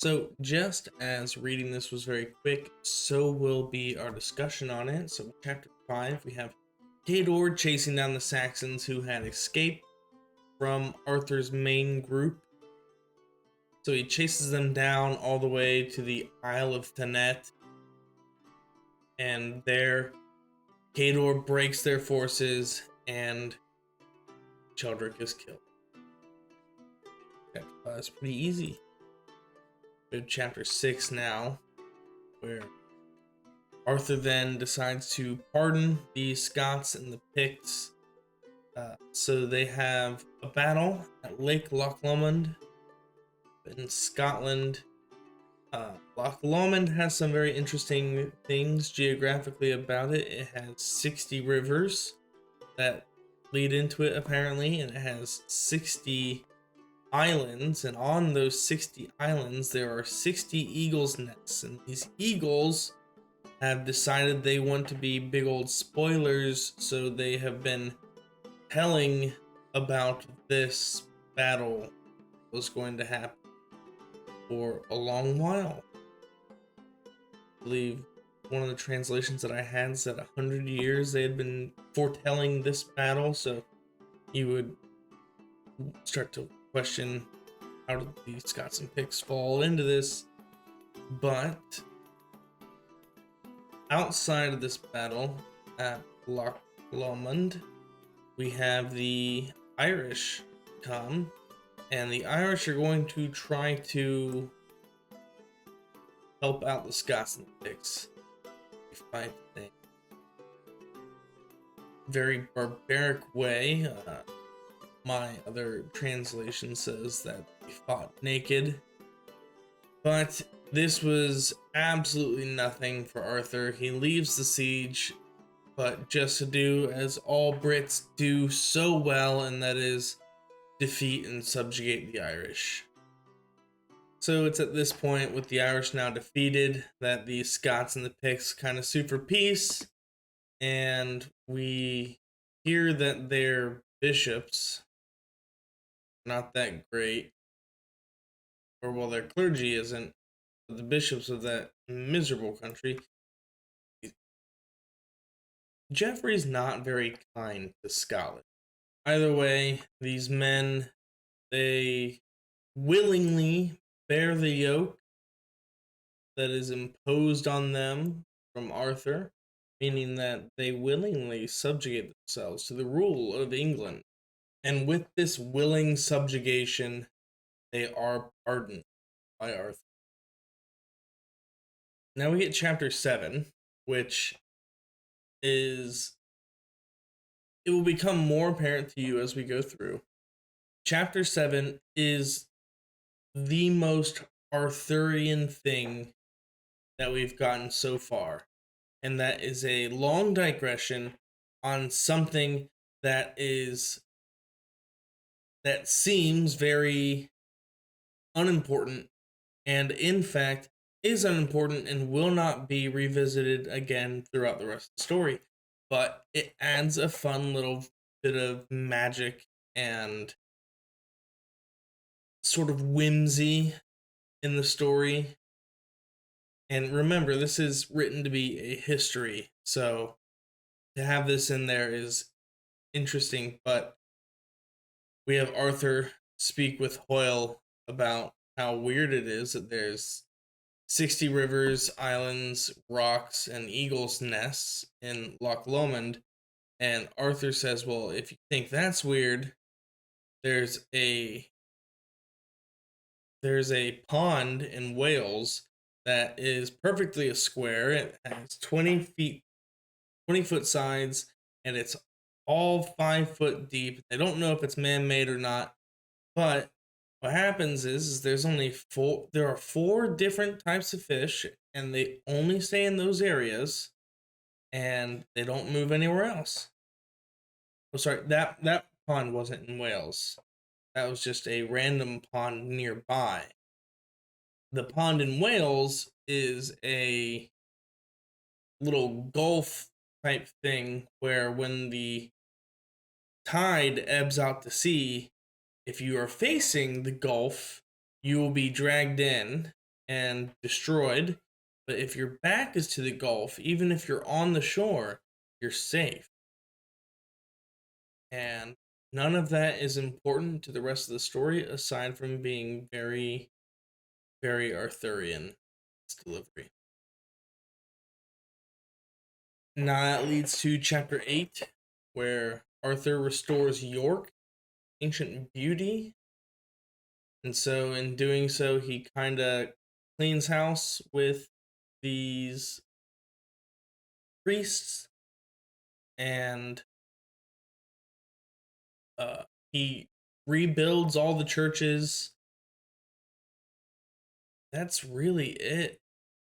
So, just as reading this was very quick, so will be our discussion on it. So, chapter 5, we have Cador chasing down the Saxons who had escaped from Arthur's main group. So, he chases them down all the way to the Isle of Thanet, and there, Cador breaks their forces, and Cheldric is killed. That's pretty easy. We're in chapter 6 now, where Arthur then decides to pardon the Scots and the Picts. So they have a battle at Lake Loch Lomond in Scotland. Loch Lomond has some very interesting things geographically about it. It has 60 rivers that lead into it, apparently, and it has 60 islands, and on those 60 islands there are 60 eagles' nests, and these eagles have decided they want to be big old spoilers, so they have been telling about this battle was going to happen for a long while. I believe one of the translations that I had said 100 years they had been foretelling this battle, so you would start to question, how did the Scots and Picts fall into this? But outside of this battle at Loch Lomond, we have the Irish come, and the Irish are going to try to help out the Scots and the Picts. We fight in a very barbaric way. My other translation says that they fought naked, but this was absolutely nothing for Arthur. He leaves the siege, but just to do as all Brits do so well, and that is defeat and subjugate the Irish. So it's at this point, with the Irish now defeated, that the Scots and the Picts kind of sue for peace, and we hear that their bishops not that great, or well, their clergy isn't, but the bishops of that miserable country. Geoffrey's not very kind to Scotland. Either way, these men, they willingly bear the yoke that is imposed on them from Arthur, meaning that they willingly subjugate themselves to the rule of England. And with this willing subjugation, they are pardoned by Arthur. Now we get chapter 7, which is, it will become more apparent to you as we go through. Chapter 7 is the most Arthurian thing that we've gotten so far, and that is a long digression on something that seems very unimportant, and in fact is unimportant and will not be revisited again throughout the rest of the story, but it adds a fun little bit of magic and sort of whimsy in the story. And remember, this is written to be a history, so to have this in there is interesting. But we have Arthur speak with Hoyle about how weird it is that there's 60 rivers, islands, rocks, and eagles' nests in Loch Lomond. And Arthur says, well, if you think that's weird, there's a pond in Wales that is perfectly a square. It has 20 foot sides, and it's all 5 foot deep. They don't know if it's man-made or not, but what happens is there are 4 different types of fish, and they only stay in those areas, and they don't move anywhere else. Oh, sorry, that pond wasn't in Wales. That was just a random pond nearby. The pond in Wales is a little gulf type thing where when the tide ebbs out to sea, if you are facing the gulf, you will be dragged in, and destroyed. But if your back is to the Gulf, even if you're on the shore, you're safe. And none of that is important to the rest of the story, aside from being very, very Arthurian delivery. Now that leads to chapter 8, where Arthur restores York, ancient beauty. And so in doing so, he kind of cleans house with these priests, and he rebuilds all the churches. That's really it.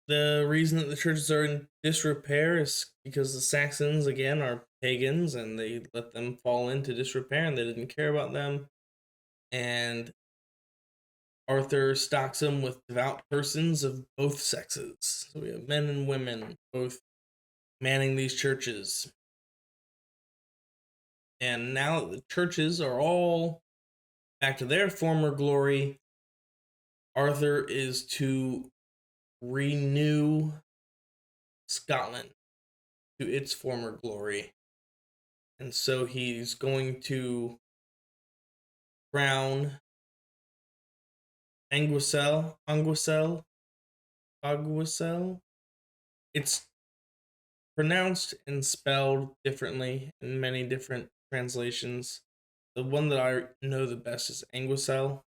The reason that the churches are in disrepair is because the Saxons, again, are pagans, and they let them fall into disrepair, and they didn't care about them. And Arthur stocks them with devout persons of both sexes. So we have men and women both manning these churches. And now that the churches are all back to their former glory, Arthur is to renew Scotland to its former glory. And so he's going to crown Anguissel. It's pronounced and spelled differently in many different translations. The one that I know the best is Anguissel.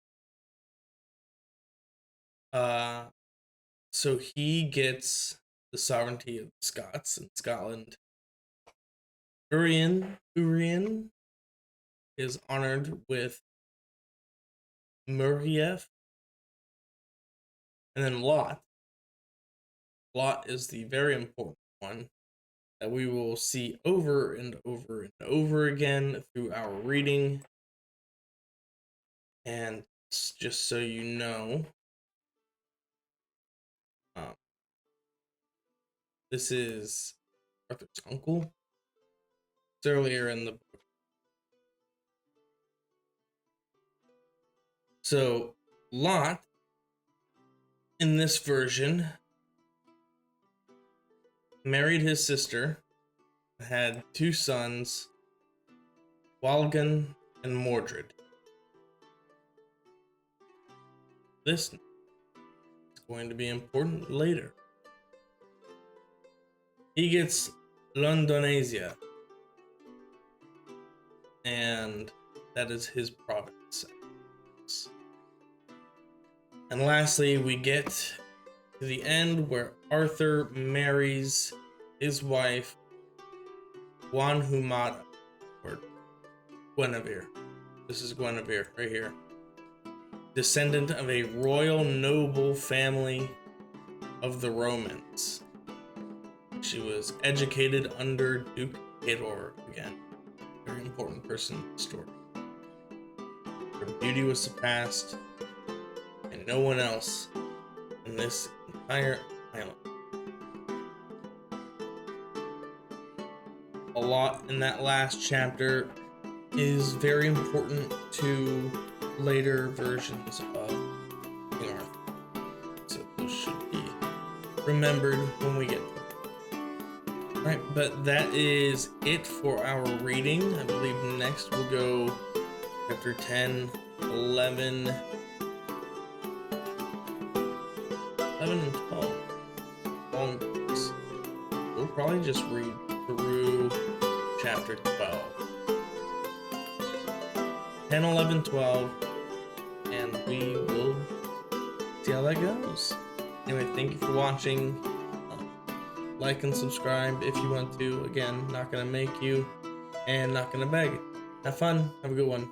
So he gets the sovereignty of the Scots in Scotland. Urien is honored with Murrief. And then Lot. Lot is the very important one that we will see over and over and over again through our reading. And just so you know, this is Arthur's uncle. It's earlier in the book. So Lot, in this version, married his sister, had 2 sons, Walgan and Mordred. This is going to be important later. He gets Londonasia, and that is his province. And lastly, we get to the end where Arthur marries his wife, Guanhumada, or Guinevere. This is Guinevere right here. Descendant of a royal noble family of the Romans. She was educated under Duke Hador again. Very important person in the story. Her beauty was surpassed, and no one else in this entire island. A lot in that last chapter is very important to later versions of King Arthur. So those should be remembered when we get to them. Alright, but that is it for our reading. I believe next we'll go chapter 10, 11, and 12. Long books. We'll probably just read through chapter 12. 10, 11, 12, and we will see how that goes. Anyway, thank you for watching. Like and subscribe if you want to. Again, not gonna make you, and not gonna beg. Have fun. Have a good one.